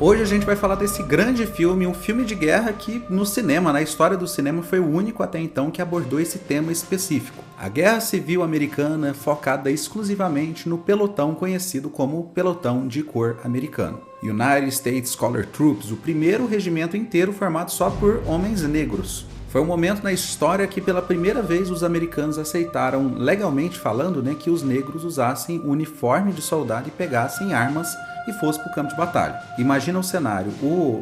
Hoje a gente vai falar desse grande filme, um filme de guerra que no cinema, na história do cinema, foi o único até então que abordou esse tema específico. A Guerra Civil Americana focada exclusivamente no pelotão conhecido como Pelotão de Cor Americano. United States Colored Troops, o primeiro regimento inteiro formado só por homens negros. Foi um momento na história que pela primeira vez os americanos aceitaram, legalmente falando, que os negros usassem o uniforme de soldado e pegassem armas e fossem para o campo de batalha. Imagina o cenário,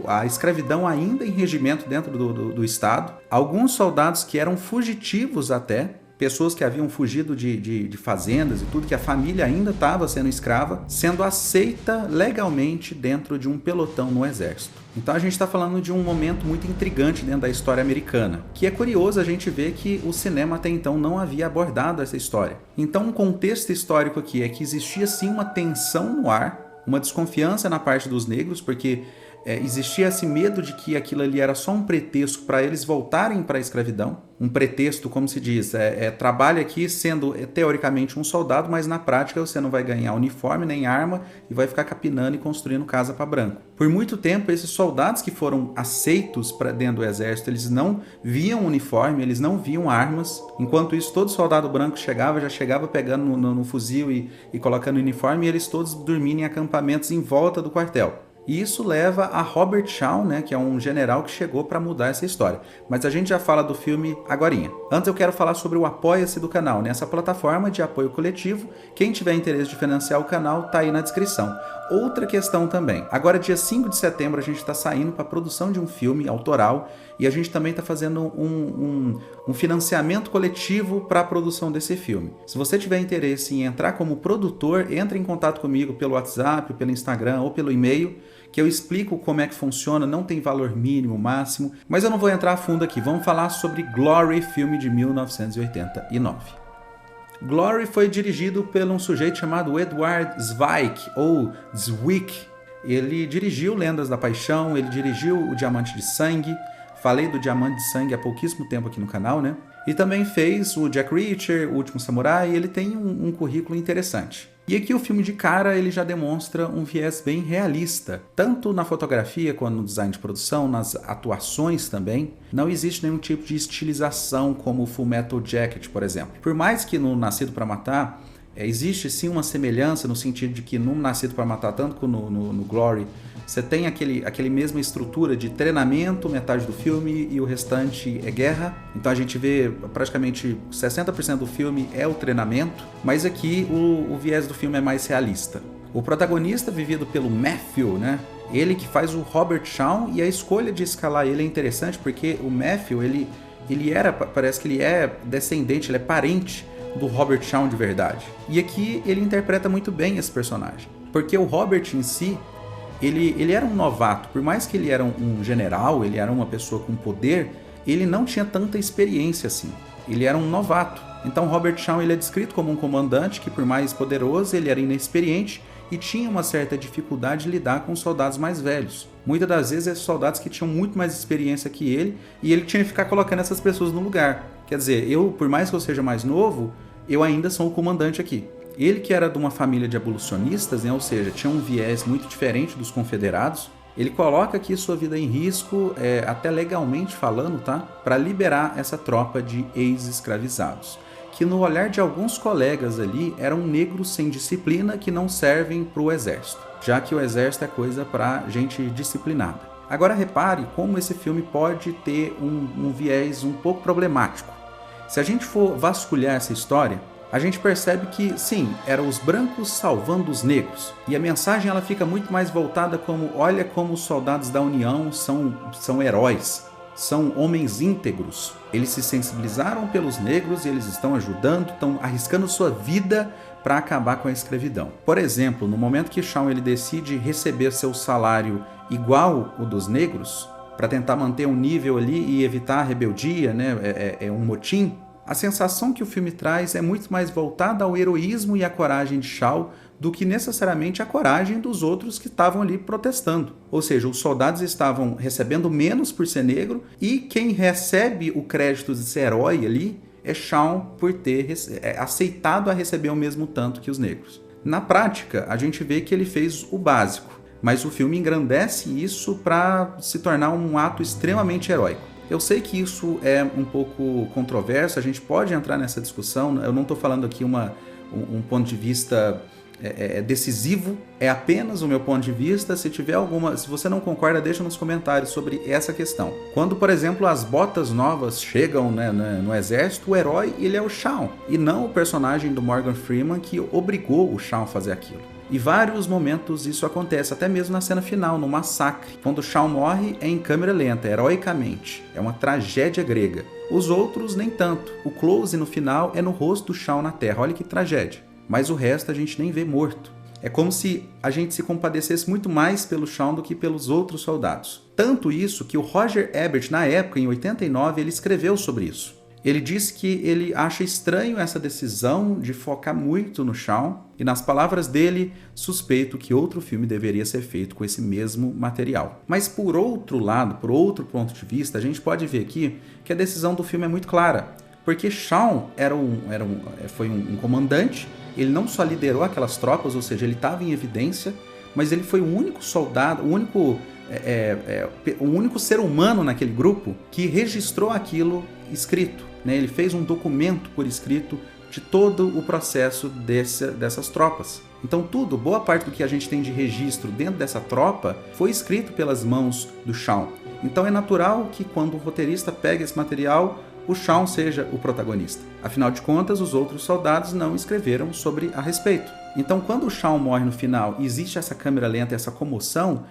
a escravidão ainda em regimento dentro do estado, alguns soldados que eram fugitivos até, pessoas que haviam fugido de fazendas e tudo, que a família ainda estava sendo escrava, sendo aceita legalmente dentro de um pelotão no exército. Então a gente está falando de um momento muito intrigante dentro da história americana, que é curioso a gente ver que o cinema até então não havia abordado essa história. Então um contexto histórico aqui é que existia sim uma tensão no ar, uma desconfiança na parte dos negros, porque existia esse medo de que aquilo ali era só um pretexto para eles voltarem para a escravidão. Um pretexto, como se diz, trabalha aqui sendo teoricamente um soldado, mas na prática você não vai ganhar uniforme nem arma e vai ficar capinando e construindo casa para branco. Por muito tempo, esses soldados que foram aceitos para dentro do exército, eles não viam uniforme, eles não viam armas. Enquanto isso, todo soldado branco já chegava pegando no fuzil e colocando uniforme, e eles todos dormindo em acampamentos em volta do quartel. E isso leva a Robert Shaw, que é um general que chegou para mudar essa história. Mas a gente já fala do filme agorinha. Antes eu quero falar sobre o Apoia-se do canal, nessa plataforma de apoio coletivo. Quem tiver interesse de financiar o canal, tá aí na descrição. Outra questão também. Agora, dia 5 de setembro, a gente está saindo para a produção de um filme autoral e a gente também está fazendo um financiamento coletivo para a produção desse filme. Se você tiver interesse em entrar como produtor, entre em contato comigo pelo WhatsApp, pelo Instagram ou pelo e-mail, que eu explico como é que funciona, não tem valor mínimo, máximo, mas eu não vou entrar a fundo aqui. Vamos falar sobre Glory, filme de 1989. Glory foi dirigido por um sujeito chamado Edward Zwick, ou Zwick. Ele dirigiu Lendas da Paixão, ele dirigiu O Diamante de Sangue. Falei do Diamante de Sangue há pouquíssimo tempo aqui no canal, E também fez o Jack Reacher, O Último Samurai, e ele tem um currículo interessante. E aqui o filme de cara ele já demonstra um viés bem realista, tanto na fotografia quanto no design de produção, nas atuações também. Não existe nenhum tipo de estilização como o Full Metal Jacket, por exemplo. Por mais que no Nascido para Matar existe sim uma semelhança no sentido de que no Nascido para Matar, tanto como no Glory, você tem aquele mesma estrutura de treinamento, metade do filme, e o restante é guerra. Então a gente vê praticamente 60% do filme é o treinamento, mas aqui o viés do filme é mais realista. O protagonista, vivido pelo Matthew, ele que faz o Robert Shaw, e a escolha de escalar ele é interessante porque o Matthew, parece que ele é descendente, ele é parente do Robert Shaw de verdade. E aqui ele interpreta muito bem esse personagem, porque o Robert em si, ele era um novato. Por mais que ele era um general, ele era uma pessoa com poder, ele não tinha tanta experiência assim. Ele era um novato. Então Robert Shaw ele é descrito como um comandante que, por mais poderoso, ele era inexperiente e tinha uma certa dificuldade de lidar com os soldados mais velhos. Muitas das vezes, esses soldados que tinham muito mais experiência que ele, e ele tinha que ficar colocando essas pessoas no lugar. Quer dizer, por mais que eu seja mais novo, eu ainda sou o comandante aqui. Ele que era de uma família de abolicionistas, ou seja, tinha um viés muito diferente dos confederados, ele coloca aqui sua vida em risco, até legalmente falando, para liberar essa tropa de ex-escravizados, que no olhar de alguns colegas ali eram negros sem disciplina que não servem para o exército, já que o exército é coisa para gente disciplinada. Agora repare como esse filme pode ter um viés um pouco problemático. Se a gente for vasculhar essa história, a gente percebe que, sim, eram os brancos salvando os negros. E a mensagem ela fica muito mais voltada como, olha como os soldados da União são heróis, são homens íntegros. Eles se sensibilizaram pelos negros e eles estão ajudando, estão arriscando sua vida para acabar com a escravidão. Por exemplo, no momento que Shaw ele decide receber seu salário igual o dos negros, para tentar manter um nível ali e evitar a rebeldia, um motim, a sensação que o filme traz é muito mais voltada ao heroísmo e à coragem de Shaw do que necessariamente a coragem dos outros que estavam ali protestando. Ou seja, os soldados estavam recebendo menos por ser negro e quem recebe o crédito de ser herói ali é Shaw por ter aceitado a receber o mesmo tanto que os negros. Na prática, a gente vê que ele fez o básico. mas o filme engrandece isso para se tornar um ato extremamente heróico. Eu sei que isso é um pouco controverso, a gente pode entrar nessa discussão, eu não estou falando aqui um ponto de vista decisivo, é apenas o meu ponto de vista. Se você não concorda, deixa nos comentários sobre essa questão. Quando, por exemplo, as botas novas chegam, né, no exército, o herói ele é o Shaun, e não o personagem do Morgan Freeman que obrigou o Shaun a fazer aquilo. E vários momentos isso acontece, até mesmo na cena final, no massacre. Quando o Shaun morre é em câmera lenta, heroicamente. É uma tragédia grega. Os outros nem tanto. O close no final é no rosto do Shaun na terra, olha que tragédia. Mas o resto a gente nem vê morto. É como se a gente se compadecesse muito mais pelo Shaun do que pelos outros soldados. Tanto isso que o Roger Ebert, na época, em 89, ele escreveu sobre isso. Ele disse que ele acha estranho essa decisão de focar muito no Shaun, e nas palavras dele, suspeito que outro filme deveria ser feito com esse mesmo material. Mas por outro lado, por outro ponto de vista, a gente pode ver aqui que a decisão do filme é muito clara. Porque Shaun foi um comandante, ele não só liderou aquelas tropas, ou seja, ele estava em evidência, mas ele foi o único soldado, o único ser humano naquele grupo que registrou aquilo escrito, né? Ele fez um documento por escrito de todo o processo dessas tropas. Então boa parte do que a gente tem de registro dentro dessa tropa foi escrito pelas mãos do Shaun. Então é natural que quando o roteirista pega esse material, o Shaun seja o protagonista. Afinal de contas, os outros soldados não escreveram sobre a respeito. Então, quando o Shaun morre no final e existe essa câmera lenta, essa comoção,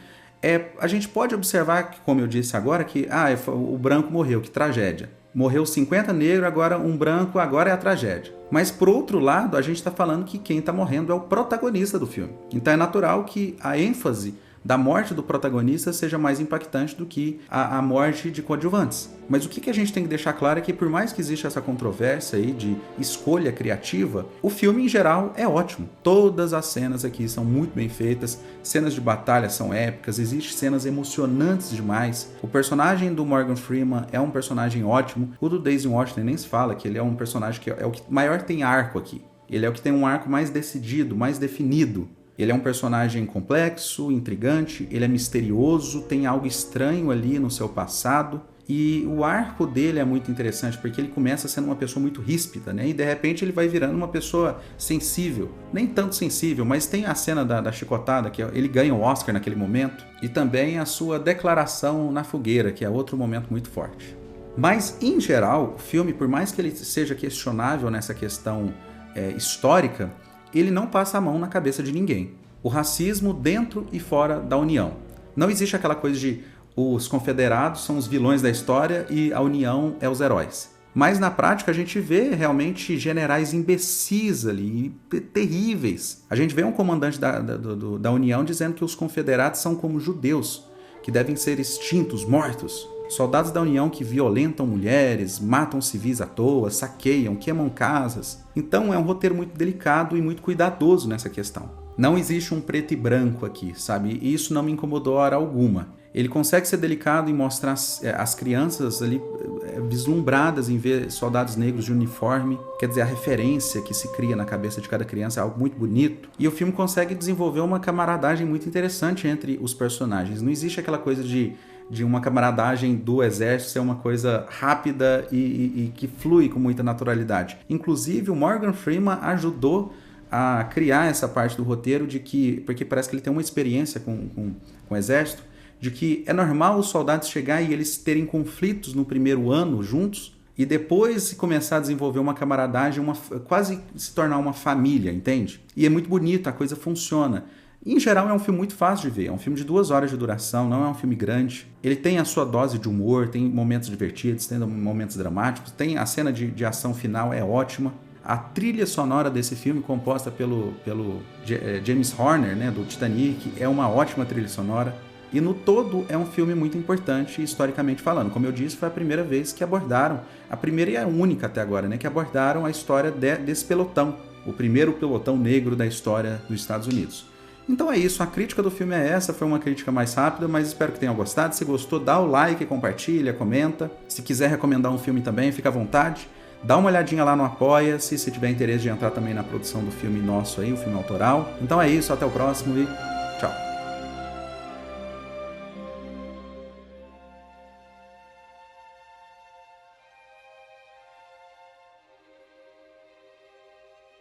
a gente pode observar, como eu disse agora, que o branco morreu, que tragédia. Morreu 50 negros, agora um branco, agora é a tragédia. Mas, por outro lado, a gente está falando que quem está morrendo é o protagonista do filme. Então é natural que a ênfase da morte do protagonista seja mais impactante do que a morte de coadjuvantes. Mas o que a gente tem que deixar claro é que, por mais que exista essa controvérsia aí de escolha criativa, o filme em geral é ótimo. Todas as cenas aqui são muito bem feitas, cenas de batalha são épicas, existem cenas emocionantes demais. O personagem do Morgan Freeman é um personagem ótimo. O do Daisy Washington nem se fala, que ele é um personagem que é o que maior tem arco aqui. Ele é o que tem um arco mais decidido, mais definido. Ele é um personagem complexo, intrigante, ele é misterioso, tem algo estranho ali no seu passado. E o arco dele é muito interessante, porque ele começa sendo uma pessoa muito ríspida, né? E de repente ele vai virando uma pessoa sensível. Nem tanto sensível, mas tem a cena da chicotada, que ele ganha o Oscar naquele momento. E também a sua declaração na fogueira, que é outro momento muito forte. Mas, em geral, o filme, por mais que ele seja questionável nessa questão histórica, ele não passa a mão na cabeça de ninguém. O racismo dentro e fora da União. Não existe aquela coisa de os confederados são os vilões da história e a União é os heróis. Mas na prática a gente vê realmente generais imbecis ali, terríveis. A gente vê um comandante da União dizendo que os confederados são como judeus, que devem ser extintos, mortos. Soldados da União que violentam mulheres, matam civis à toa, saqueiam, queimam casas. Então é um roteiro muito delicado e muito cuidadoso nessa questão. Não existe um preto e branco aqui, sabe? E isso não me incomodou hora alguma. Ele consegue ser delicado e mostrar as crianças ali vislumbradas em ver soldados negros de uniforme. Quer dizer, a referência que se cria na cabeça de cada criança é algo muito bonito. E o filme consegue desenvolver uma camaradagem muito interessante entre os personagens. Não existe aquela coisa de uma camaradagem do exército ser uma coisa rápida e que flui com muita naturalidade. Inclusive, o Morgan Freeman ajudou a criar essa parte do roteiro porque parece que ele tem uma experiência com o exército, de que é normal os soldados chegar e eles terem conflitos no primeiro ano juntos e depois começar a desenvolver uma camaradagem, quase se tornar uma família, entende? E é muito bonito, a coisa funciona. Em geral é um filme muito fácil de ver, é um filme de 2 horas de duração, não é um filme grande. Ele tem a sua dose de humor, tem momentos divertidos, tem momentos dramáticos, tem a cena de ação final, é ótima. A trilha sonora desse filme, composta pelo James Horner, né, do Titanic, é uma ótima trilha sonora. E no todo é um filme muito importante historicamente falando. Como eu disse, foi a primeira vez que abordaram, a primeira e a única até agora, né, que abordaram a história desse pelotão, o primeiro pelotão negro da história dos Estados Unidos. Então é isso, a crítica do filme é essa, foi uma crítica mais rápida, mas espero que tenham gostado. Se gostou, dá o like, compartilha, comenta. Se quiser recomendar um filme também, fica à vontade. Dá uma olhadinha lá no Apoia-se, se tiver interesse de entrar também na produção do filme nosso aí, o filme autoral. Então é isso, até o próximo e tchau!